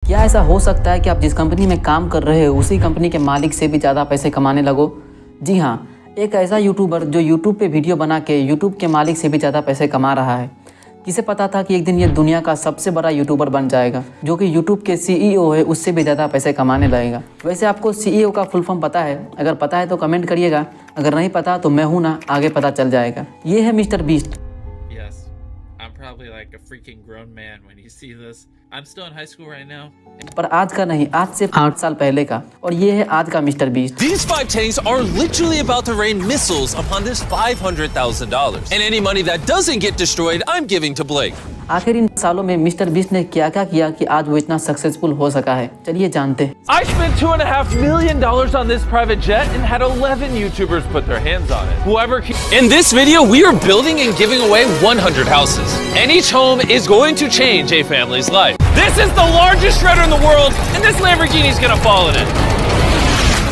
क्या ऐसा हो सकता है कि आप जिस कंपनी में काम कर रहे हो उसी कंपनी के मालिक से भी ज़्यादा पैसे कमाने लगो? जी हाँ, एक ऐसा यूट्यूबर जो यूट्यूब पे वीडियो बना के यूट्यूब के मालिक से भी ज़्यादा पैसे कमा रहा है। किसे पता था कि एक दिन ये दुनिया का सबसे बड़ा यूट्यूबर बन जाएगा, जो कि यूट्यूब के सीईओ है उससे भी ज़्यादा पैसे कमाने लगेगा। वैसे आपको सीईओ का फुल फॉर्म पता है? अगर पता है तो कमेंट करिएगा, अगर नहीं पता तो मैं हूँ ना, आगे पता चल जाएगा। ये है mister beast. Probably like a freaking grown man when you see this. I'm still in high school right now. पर आज का नहीं, आज से 8 साल पहले का। और ये है आज का mister beast. These 5 tanks are literally about to rain missiles upon this $500,000. And any money that doesn't get destroyed, I'm giving to Blake. आखिर इन सालों में मिस्टर बीस्ट ने क्या क्या किया कि आज वो इतना सक्सेसफुल हो सका है, चलिए जानते हैं। I spent $2.5 million on this private jet and had 11 YouTubers put their hands on it. In this video, we are building and giving away 100 houses. And each home is going to change a family's life. This is the largest shredder in the world, and this Lamborghini is gonna fall in it.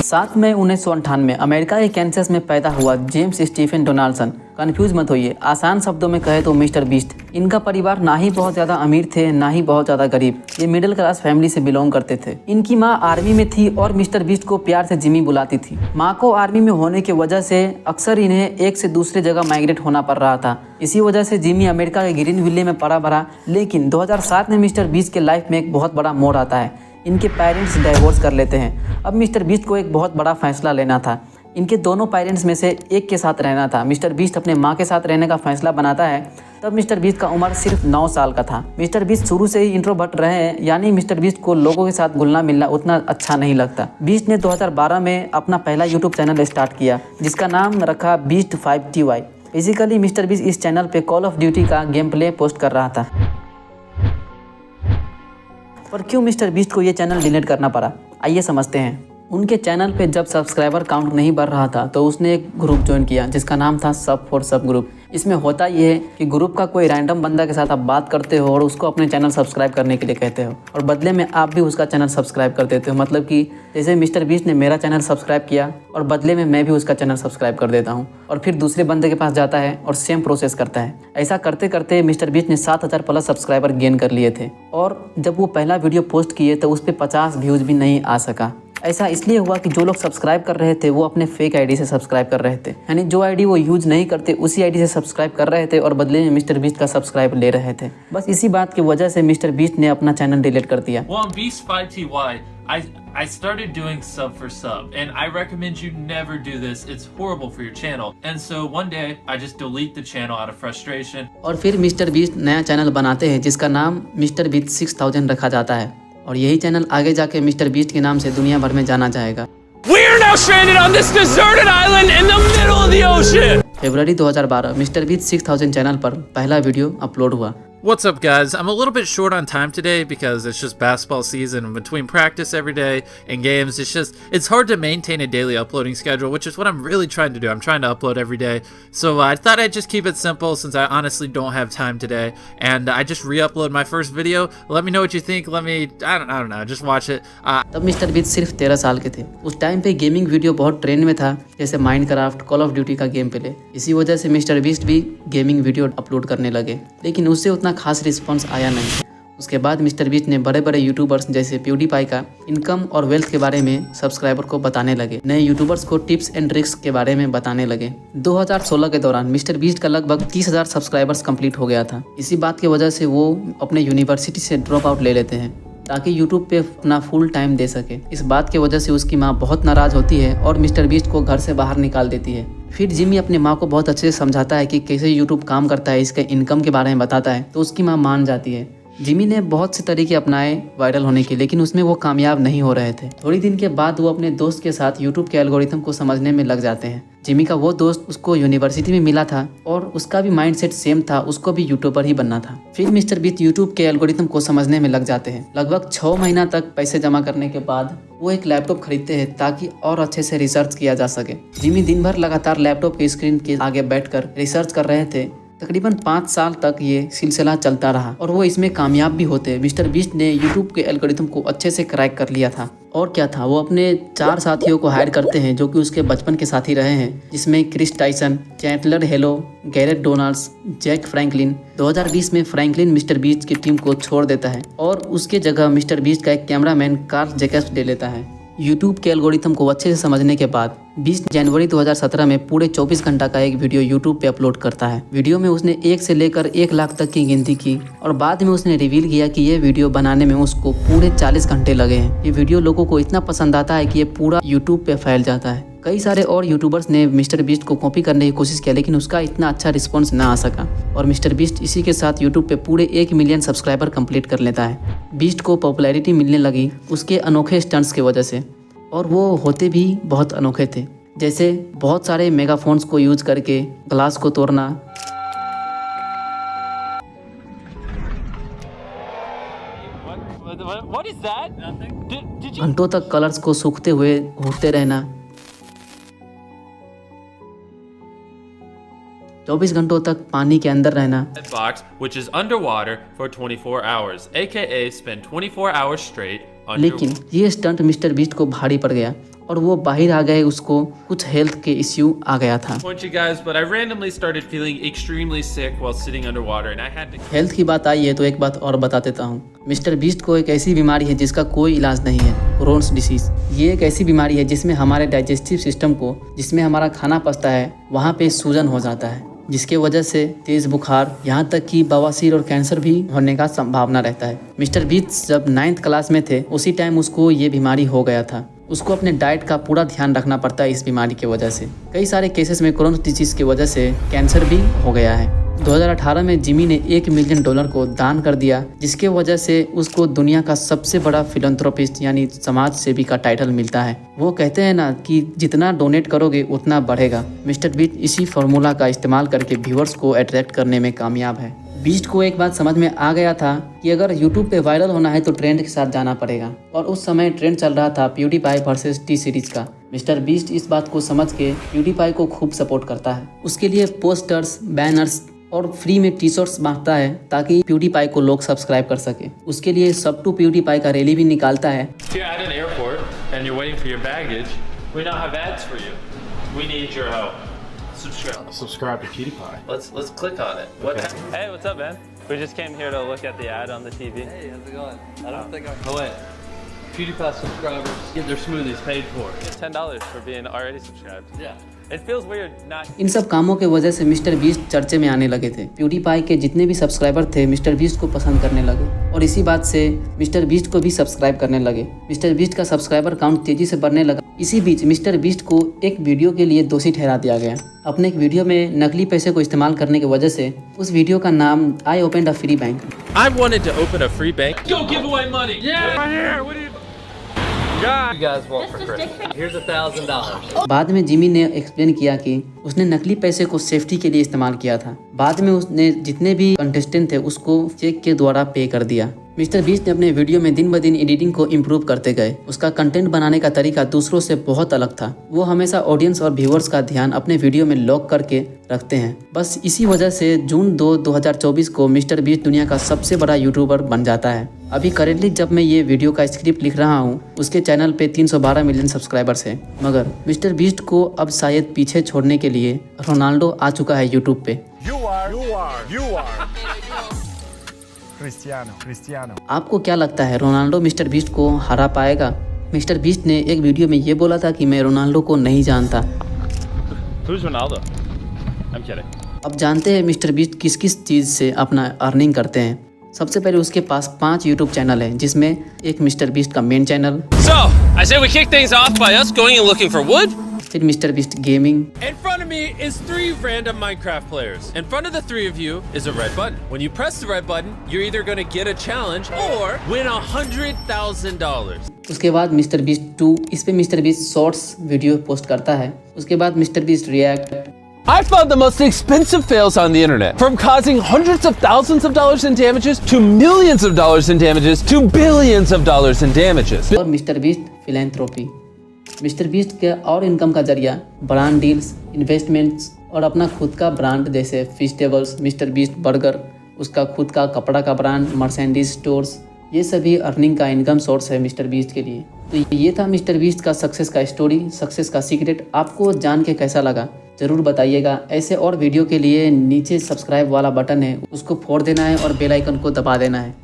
7 मई 1998 में America के Kansas में पैदा हुआ James Stephen Donaldson. Confuse मत होइए, आसान शब्दों में कहे तो मिस्टर बीस्ट। इनका परिवार ना ही बहुत ज़्यादा अमीर थे, ना ही बहुत ज़्यादा गरीब। ये मिडिल क्लास फैमिली से बिलोंग करते थे। इनकी माँ आर्मी में थी और मिस्टर बीस्ट को प्यार से जिमी बुलाती थी। माँ को आर्मी में होने की वजह से अक्सर इन्हें एक से दूसरे जगह माइग्रेट होना पड़ रहा था। इसी वजह से जिमी अमेरिका के ग्रीनविले में पड़ा भरा। लेकिन 2007 में मिस्टर बीस्ट के लाइफ में एक बहुत बड़ा मोड़ आता है। इनके पेरेंट्स डाइवोर्स कर लेते हैं। अब मिस्टर बीस्ट को एक बहुत बड़ा फैसला लेना था। इनके दोनों पेरेंट्स में से एक के साथ रहना था। मिस्टर बीस्ट अपने माँ के साथ रहने का फैसला बनाता है। तब मिस्टर बीस्ट का उम्र सिर्फ 9 साल का था। मिस्टर बीस्ट शुरू से ही इंट्रोवर्ट रहे हैं, यानी मिस्टर बीस्ट को लोगों के साथ घुलना मिलना उतना अच्छा नहीं लगता। बीस्ट ने 2012 में अपना पहला यूट्यूब चैनल स्टार्ट किया, जिसका नाम रखा beast 5TY। Basically mister beast इस चैनल पे कॉल ऑफ ड्यूटी का गेम प्ले पोस्ट कर रहा था। पर क्यों मिस्टर बीस्ट को ये चैनल डिलीट करना पड़ा, आइए समझते हैं। उनके चैनल पे जब सब्सक्राइबर काउंट नहीं बढ़ रहा था तो उसने एक ग्रुप ज्वाइन किया जिसका नाम था सब फॉर सब ग्रुप। इसमें होता ये है कि ग्रुप का कोई रैंडम बंदा के साथ आप बात करते हो और उसको अपने चैनल सब्सक्राइब करने के लिए कहते हो, और बदले में आप भी उसका चैनल सब्सक्राइब कर देते हो। मतलब कि जैसे मिस्टर बीस्ट ने मेरा चैनल सब्सक्राइब किया और बदले में मैं भी उसका चैनल सब्सक्राइब कर देता हूँ, और फिर दूसरे बंदे के पास जाता है और सेम प्रोसेस करता है। ऐसा करते करते मिस्टर बीस्ट ने 7000 प्लस सब्सक्राइबर गेन कर लिए थे। और जब वो पहला वीडियो पोस्ट किए तो उस पर 50 व्यूज़ भी नहीं आ सका। ऐसा इसलिए हुआ कि जो लोग सब्सक्राइब कर रहे थे वो अपने फेक आईडी से सब्सक्राइब कर रहे थे, यानी जो आईडी वो यूज नहीं करते उसी आईडी से सब्सक्राइब कर रहे थे और बदले में मिस्टर बीस्ट का सब्सक्राइब ले रहे थे। बस इसी बात की वजह से मिस्टर बीस्ट ने अपना चैनल डिलीट कर दिया। Well, on Beast 5TY, I started doing sub for sub, and I recommend you never do this. It's horrible for your channel. And so one day I just delete the channel out of frustration. और फिर mister beast नया channel बनाते हैं जिसका नाम mister beast 6000 रखा जाता है, और यही चैनल आगे जाके मिस्टर बीस्ट के नाम से दुनिया भर में जाना जाएगा। We're now stranded on this deserted island in the middle of the ocean. February 2012 mister beast 6000 channel पर पहला वीडियो अपलोड हुआ। What's up, guys? I'm a little bit short on time today because it's just basketball season, and between practice every day and games, it's hard to maintain a daily uploading schedule, which is what I'm really trying to do. I'm trying to upload every day. So I thought I'd just keep it simple since I honestly don't have time today. And I just re-upload my first video. Let me know what you think. I don't know, just watch it. तब mister beast सिर्फ 13 साल के थे। उस time पे gaming video बहुत trend में था, जैसे माइनक्राफ्ट, कॉल ऑफ ड्यूटी का गेम प्ले। इसी वजह से मिस्टर बीस्ट भी गेमिंग वीडियो अपलोड करने लगे, लेकिन उससे उतना खास रिस्पांस आया नहीं। उसके बाद मिस्टर बीस्ट ने बड़े बड़े यूट्यूबर्स जैसे प्यूडीपाई का इनकम और वेल्थ के बारे में सब्सक्राइबर को बताने लगे। नए यूट्यूबर्स को टिप्स एंड ट्रिक्स के बारे में बताने लगे। 2016 के दौरान मिस्टर बीस्ट का लगभग 30,000 सब्सक्राइबर्स कंप्लीट हो गया था। इसी बात की वजह से वो अपने यूनिवर्सिटी से ड्रॉप आउट ले लेते हैं ताकि यूट्यूब पे अपना फुल टाइम दे सके। इस बात की वजह से उसकी माँ बहुत नाराज़ होती है और मिस्टर बीस्ट को घर से बाहर निकाल देती है। फिर जिमी अपनी माँ को बहुत अच्छे से समझाता है कि कैसे यूट्यूब काम करता है, इसके इनकम के बारे में बताता है, तो उसकी माँ मान जाती है। जिमी ने बहुत से तरीके अपनाए वायरल होने के, लेकिन उसमें वो कामयाब नहीं हो रहे थे। थोड़ी दिन के बाद वो अपने दोस्त के साथ यूट्यूब के एल्गोरिथम को समझने में लग जाते हैं। जिमी का वो दोस्त उसको यूनिवर्सिटी में मिला था और उसका भी माइंडसेट सेम था, उसको भी यूट्यूबर ही बनना था। फिर मिस्टर बीस्ट यूट्यूब के एल्गोरिथम को समझने में लग जाते हैं। लगभग 6 महीना तक पैसे जमा करने के बाद वो एक लैपटॉप खरीदते हैं ताकि और अच्छे से रिसर्च किया जा सके। जिमी दिन भर लगातार लैपटॉप की स्क्रीन के आगे बैठकर रिसर्च कर रहे थे। तकरीबन 5 साल तक ये सिलसिला चलता रहा और वो इसमें कामयाब भी होते। मिस्टर बीस्ट ने यूट्यूब के एल्गोरिथम को अच्छे से क्रैक कर लिया था। और क्या था, वो अपने 4 साथियों को हायर करते हैं जो कि उसके बचपन के साथी रहे हैं, जिसमें Chris Tyson, Chandler Hallow, Garrett Donalds, Jake Franklin. 2020 में फ्रैंकलिन मिस्टर बीस्ट की टीम को छोड़ देता है और उसके जगह मिस्टर बीस्ट का एक कैमरामैन कार्ल जैकब्स ले लेता है। यूट्यूब के एल्गोरिथम को अच्छे से समझने के बाद 20 जनवरी 2017 में पूरे 24 घंटा का एक वीडियो यूट्यूब पे अपलोड करता है। वीडियो में उसने 1 से लेकर 1 लाख तक की गिनती की और बाद में उसने रिवील किया कि ये वीडियो बनाने में उसको पूरे 40 घंटे लगे हैं। ये वीडियो लोगों को इतना पसंद आता है कि ये पूरा यूट्यूब पे फैल जाता है। कई सारे और यूट्यूबर्स ने मिस्टर बीस्ट को कॉपी करने की कोशिश किया, लेकिन उसका इतना अच्छा रिस्पॉन्स ना आ सका और मिस्टर बीस्ट इसी के साथ यूट्यूब पे पूरे 1 मिलियन सब्सक्राइबर कंप्लीट कर लेता है। बीस्ट को पॉपुलैरिटी मिलने लगी उसके अनोखे स्टंट्स की वजह से, और वो होते भी बहुत अनोखे थे, जैसे बहुत सारे मेगाफोन्स को यूज करके ग्लास को तोड़ना, घंटों तक कलर्स को सूखते हुए घूरते रहना, 24 घंटों तक पानी के अंदर रहना, box which is underwater for 24 hours, aka spend 24 hours straight under. लेकिन ये स्टंट मिस्टर बीस्ट को भारी पड़ गया और वो बाहर आ गए, उसको कुछ हेल्थ के इश्यू आ गया था। Point you guys, but I randomly started feeling extremely sick while sitting underwater and I had to. Health की बात आई है तो एक बात और बता देता हूँ। मिस्टर बीस्ट को एक ऐसी बीमारी है जिसका कोई इलाज नहीं है, क्रोन्स डिसीज। ये एक ऐसी बीमारी है जिसमें हमारे डाइजेस्टिव सिस्टम को, जिसमें हमारा खाना पचता है, वहाँ पे सूजन हो जाता है, जिसके वजह से तेज बुखार, यहाँ तक कि बवासीर और कैंसर भी होने का संभावना रहता है। मिस्टर बीस्ट जब 9th क्लास में थे उसी टाइम उसको ये बीमारी हो गया था। उसको अपने डाइट का पूरा ध्यान रखना पड़ता है इस बीमारी की वजह से। कई सारे केसेस में क्रोन्स डिजीज की वजह से कैंसर भी हो गया है। 2018 में जिमी ने $1 मिलियन को दान कर दिया, जिसके वजह से उसको दुनिया का सबसे बड़ा फिलैंथ्रोपिस्ट यानी समाज सेवी का टाइटल मिलता है। वो कहते हैं ना कि जितना डोनेट करोगे उतना बढ़ेगा। मिस्टर बीस्ट इसी फार्मूला का इस्तेमाल करके व्यूअर्स को अट्रैक्ट करने में कामयाब है। बीस्ट को एक बात समझ में आ गया था कि अगर यूट्यूब पे वायरल होना है तो ट्रेंड के साथ जाना पड़ेगा, और उस समय ट्रेंड चल रहा था प्यूडीपाई वर्सेस टी सीरीज का। मिस्टर बीस्ट इस बात को समझ के प्यूडीपाई को खूब सपोर्ट करता है। उसके लिए पोस्टर्स, बैनर्स और फ्री में टी शर्ट्स बांटता है ताकि प्यूडीपाई को लोग सब्सक्राइब कर सके। उसके लिए सब टू प्यूडीपाई का रैली भी निकालता है। If you're at an airport and you're waiting for your baggage, we now have ads for you. We need your help. Subscribe to PewDiePie. Let's click on it. What? Okay. Hey, what's up, man? We just came here to look at the ad on the TV. Hey, how's it going? I don't think I... Oh, wait. PewDiePie subscribers get their smoothies paid for. Get $10 for being already subscribed. Yeah. It feels weird not... इन सब कामों के वजह से mister beast चर्चे में आने लगे थे। प्यूडीपाई के जितने भी सब्सक्राइबर थे मिस्टर बीस्ट को पसंद करने लगे और इसी बात से मिस्टर बीस्ट को भी सब्सक्राइब करने लगे। मिस्टर बीस्ट का सब्सक्राइबर काउंट तेजी से बढ़ने लगा। इसी बीच मिस्टर बीस्ट को एक वीडियो के लिए दोषी ठहरा दिया गया। अपने एक वीडियो में नकली पैसे को इस्तेमाल करने की वजह से। उस वीडियो का नाम I opened a free bank. I wanted to open a free bank. Go give away money! Yeah! Right here! What do you... You guys want for Christmas? Here's $1,000. बाद में जिमी ने एक्सप्लेन किया कि उसने नकली पैसे को सेफ्टी के लिए इस्तेमाल किया था। बाद में उसने जितने भी कंटेस्टेंट थे उसको चेक के द्वारा पे कर दिया। मिस्टर बीस्ट ने अपने वीडियो में दिन ब दिन एडिटिंग को इम्प्रूव करते गए। उसका कंटेंट बनाने का तरीका दूसरों से बहुत अलग था। वो हमेशा ऑडियंस और व्यूअर्स का ध्यान अपने वीडियो में लॉक करके रखते हैं। बस इसी वजह से जून 2, 2024 को मिस्टर बीस्ट दुनिया का सबसे बड़ा यूट्यूबर बन जाता है। अभी करेंटली जब मैं ये वीडियो का स्क्रिप्ट लिख रहा हूँ उसके चैनल पे 312 मिलियन सब्सक्राइबर्स हैं। मगर मिस्टर बीस्ट को अब शायद पीछे छोड़ने के लिए रोनाल्डो आ चुका है यूट्यूब पे। Cristiano. आपको क्या लगता है रोनाल्डो मिस्टर बीस्ट को हरा पाएगा? मिस्टर बीस्ट ने एक वीडियो में ये बोला था कि मैं रोनाल्डो को नहीं जानता। Who's Ronaldo? I'm kidding. अब जानते हैं मिस्टर बीस्ट किस किस चीज़ से अपना अर्निंग करते हैं। सबसे पहले उसके पास 5 यूट्यूब चैनल हैं, जिसमें एक मिस्टर बीस्ट का main channel, So, I say we kick things off by us going and looking for wood. फिर mister beast gaming, In front of me is 3 random Minecraft players. In front of the 3 of you is a red button. When you press the red button, you're either going to get a challenge or win $100,000. उसके बाद mister beast 2, इस पे mister beast shorts video post करता है। उसके बाद mister beast react. I found the most expensive fails on the internet, from causing hundreds of thousands of dollars in damages to millions of dollars in damages to billions of dollars in damages. और mister beast philanthropy. Mister beast के और income का जरिया brand deals, investments और अपना खुद का brand जैसे फिशटेबल्स, मिस्टर बीस्ट बर्गर, उसका खुद का कपड़ा का ब्रांड मर्सेंडीज स्टोर्स, ये सभी अर्निंग का इनकम सोर्स है मिस्टर बीस्ट के लिए। तो ये था मिस्टर बीस्ट का सक्सेस का स्टोरी, सक्सेस का सीक्रेट। आपको जान के कैसा लगा ज़रूर बताइएगा। ऐसे और वीडियो के लिए नीचे सब्सक्राइब वाला बटन है, उसको फोड़ देना है और बेल आइकन को दबा देना है।